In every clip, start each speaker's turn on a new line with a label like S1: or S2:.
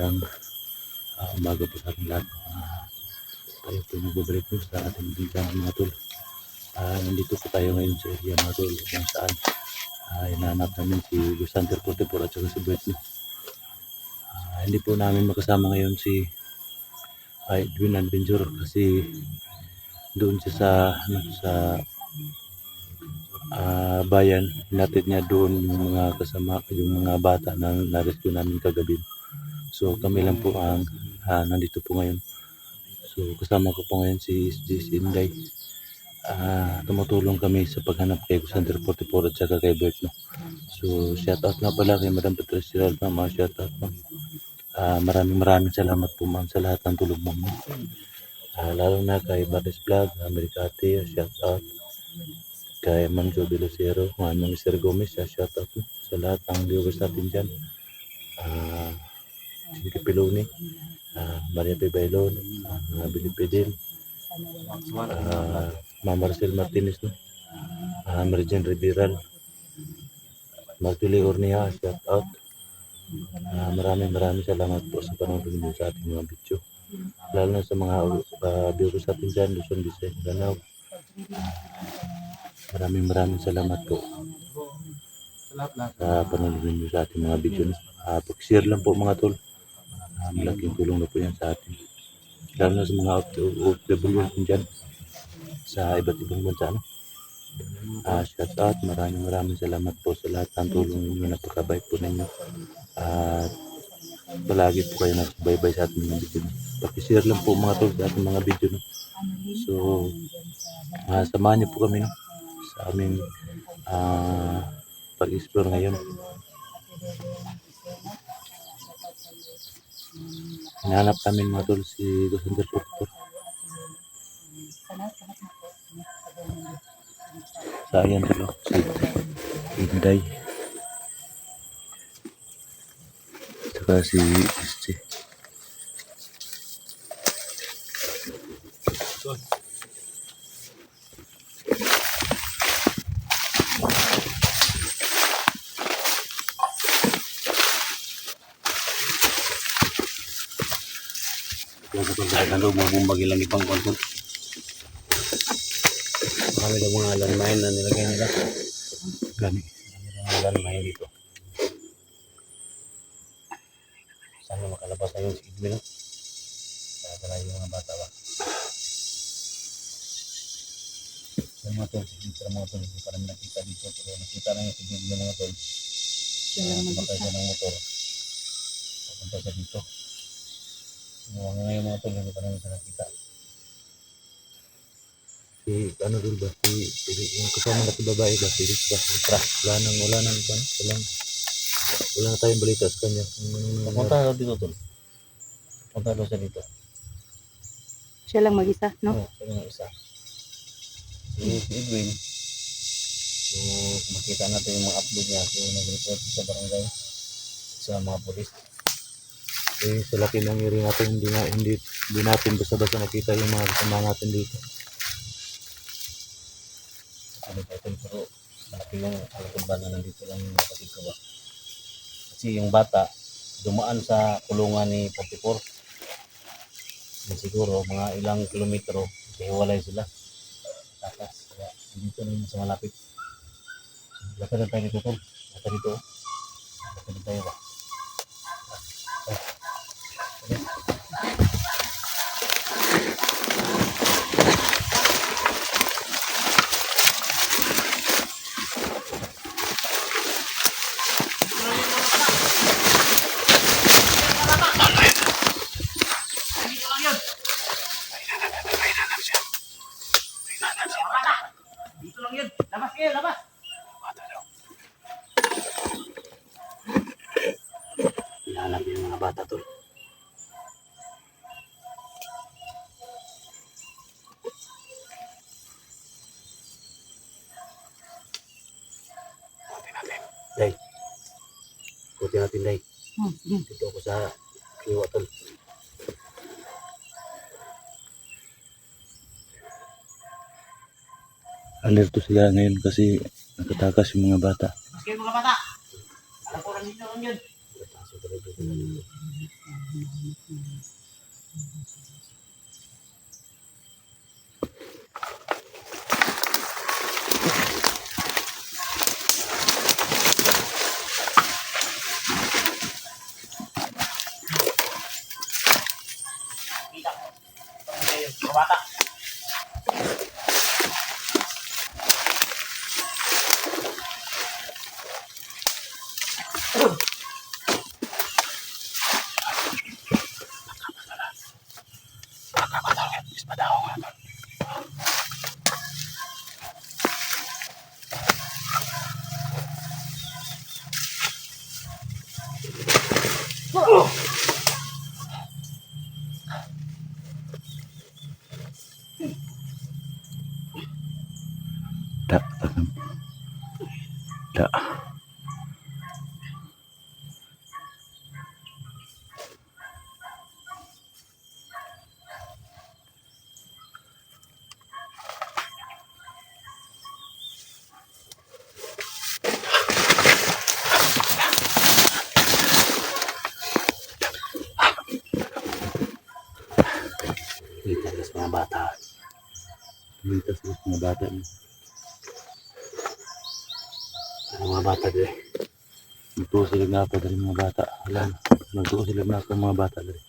S1: magandang umaga po sa ating lahat. Tayo po magbabalik po sa ating bigang mga tol. Nandito po tayo ngayon sa area mga tol kung saan hinahanap namin si Gusanter 44 at saka si Bert. Hindi po namin makasama ngayon si Edwin Adventure kasi doon siya sa bayan. Hinatid niya doon yung mga kasama, yung mga bata na na-rescue namin kagabi. So kami lang po ang nandito po ngayon. So kasama ko po ngayon si Inday. Tumutulong kami sa paghanap kay Gusanter 44 at saka kay Bert. So shout out nga pala kay Madam Patricia Alma, shout out ma'am. Maraming salamat po ma'am sa lahat ng tulong mo. Lalo na kay Baris Vlog, Americati, shout out. Kay Ma'am Jo Bilosero, Mr. Gomez, shout out sa lahat ng viewers natin dyan. Cindy Piloni, Maria Pibailon, Billy Pedil, Ma'am Marcel Martinez, Marijan Riberal, Martuli Ornia, shout out. Maraming salamat po sa panonood niyo sa ating mga video. Lalo na sa mga viewers natin dyan, Luzon, Visayas, Mindanao. Maraming salamat po sa panonood niyo sa ating mga video. Pag-share lang po mga tol. Malaking tulong na po yan sa atin. Lalo na sa mga OFW natin dyan sa iba't ibang bansa. Shout out, maraming salamat po sa lahat ng tulong ninyo. Napakabait po ninyo. At palagi po kayo nagsubaybay sa ating mga video. Pag-share lang po mga tol sa ating mga video. So, samahan niyo po kami sa aming pag-explore ngayon. Hinahanap namin mga tol si Gusanter 44. Sa ayan tol, si Inday. Saka si SC.
S2: Ano mga bumbagi lang ipang konton. Marami daw mga landmine na nilagay nila.
S1: Gani.
S2: Mga landmine dito. Sana makalabas na yung si Edwin. Kaya yung mga bata ba. Sa mga tol, hindi pa namin nakita dito. Pero nakita na yung si Edwin mga tol. Sumakay siya ng motor. Papunta siya dito. Ngayon mga tol, hindi pa namin siya nakita.
S1: Si ano dul ba? Yung kasama natin babae ba? Si Rich ba? Wala na tayong balita sa kanya.
S2: Papunta daw dito tol. Papunta daw siya dito.
S3: Siya lang mag-isa, no?
S2: Oo, siya lang isa. Si Edwin, so makita natin yung mga upload niya. So nag-report sa barangay sa mga polis.
S1: Sa laki ng iri natin, hindi natin basta-basta nakita yung mga kasama natin dito.
S2: Ano pa ito, pero malaki yung alatuban na nandito lang yung kapatid ko ba. Kasi yung bata, dumaan sa kulungan ni 44. Na siguro mga ilang kilometro, hiwalay sila. Takas, kaya dito na sa malapit. Lakad na tayo dito tol. Lakad dito. Lakad na tayo ba. Dito lang yun. Labas kayo, labas.
S1: Hinahanap yung mga bata tol. Day. Ikuti natin day. Dito ako sa kiwa tol. Alerto sila ngayon kasi nakatakas yung mga bata.
S2: Mas kayo mga bata. Alam ko lang dito lang yun.
S1: Da, da.
S2: Kita sa mga bata.
S1: Tumitas sa mga bata.
S2: Ang mga bata dito.
S1: Nagtuo sila na ako dari mga bata. Alam, nagtuo sila na ako mga bata dari.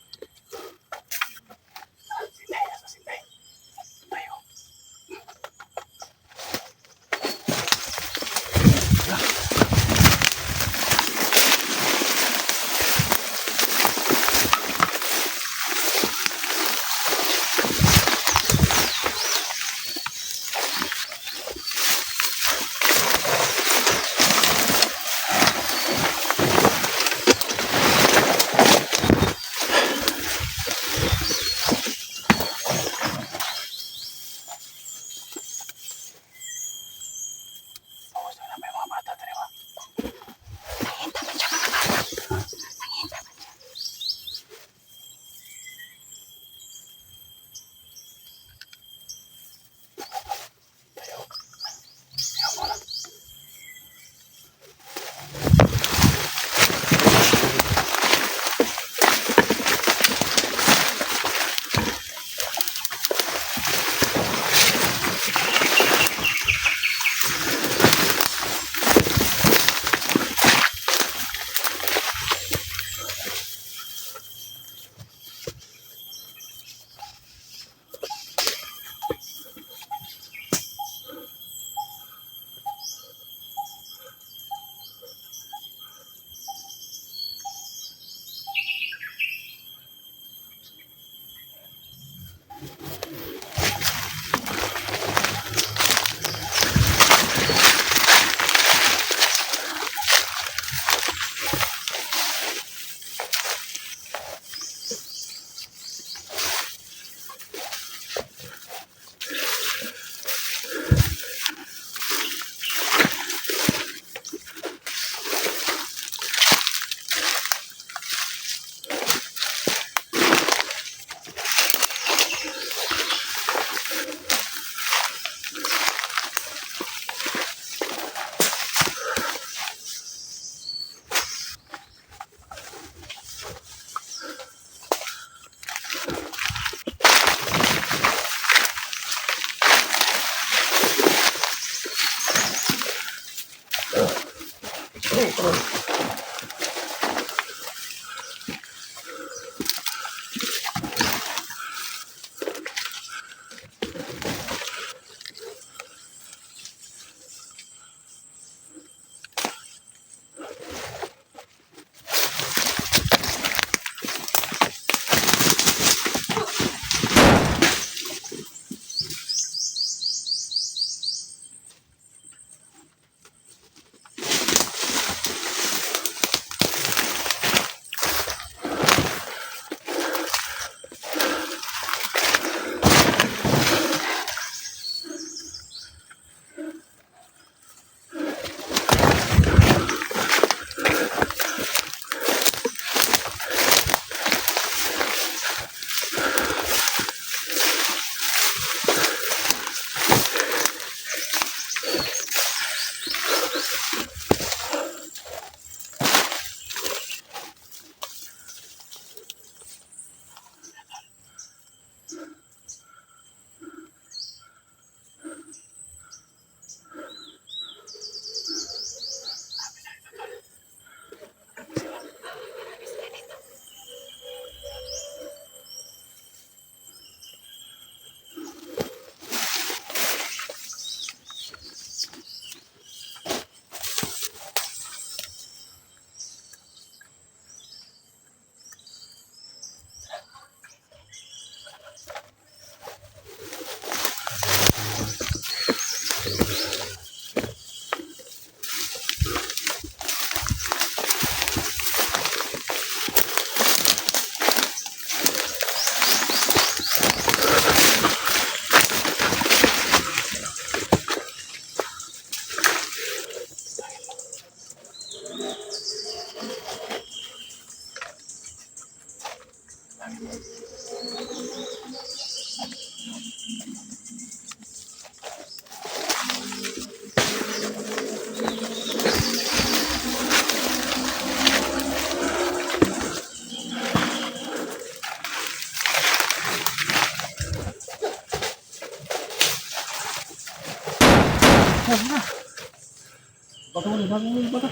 S2: Baka mo, baka mo, baka.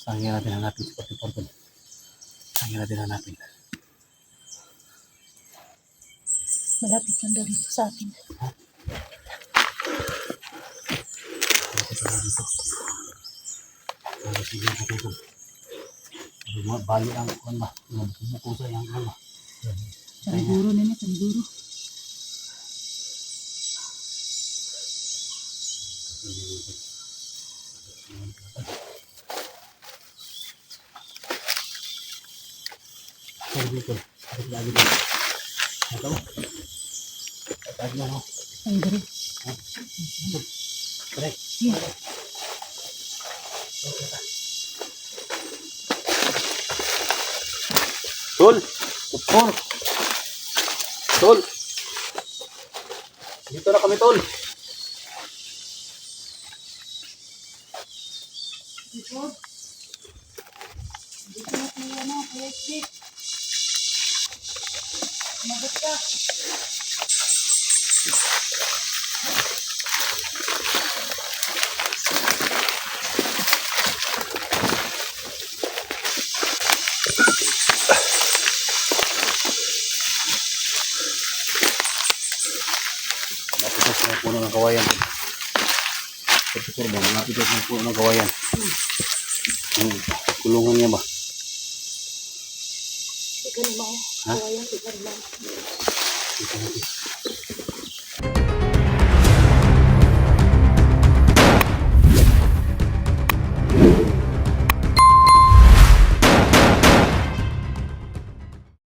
S2: Saan nga natin hanapin si Pati Porton? Saan nga natin hanapin?
S3: Malapit lang daw dito sa atin.
S2: Malapit lang dito. Sige po dito. Bali ang kuwan ba? Bumukusa yung kuwan ba?
S3: Paniguro nila, paniguro.
S2: Dito. Bakit lagi dito? Ito. Tag mo, no?
S3: Ay, dari.
S2: Pre.
S3: Sige.
S1: Tol!
S2: Tol!
S1: Tol!
S2: Dito na kami, Tol!
S3: Dito. Dito na tayo, ano, electric. Magot ka.
S2: Malapit sa puno ng kawayan. Pagsikur ba? Malapit sa puno ng kawayan. Kulungan niya ba?
S3: Ikaw naman.
S2: Ha?
S3: Kawayan, ikaw naman.
S2: Ito natin.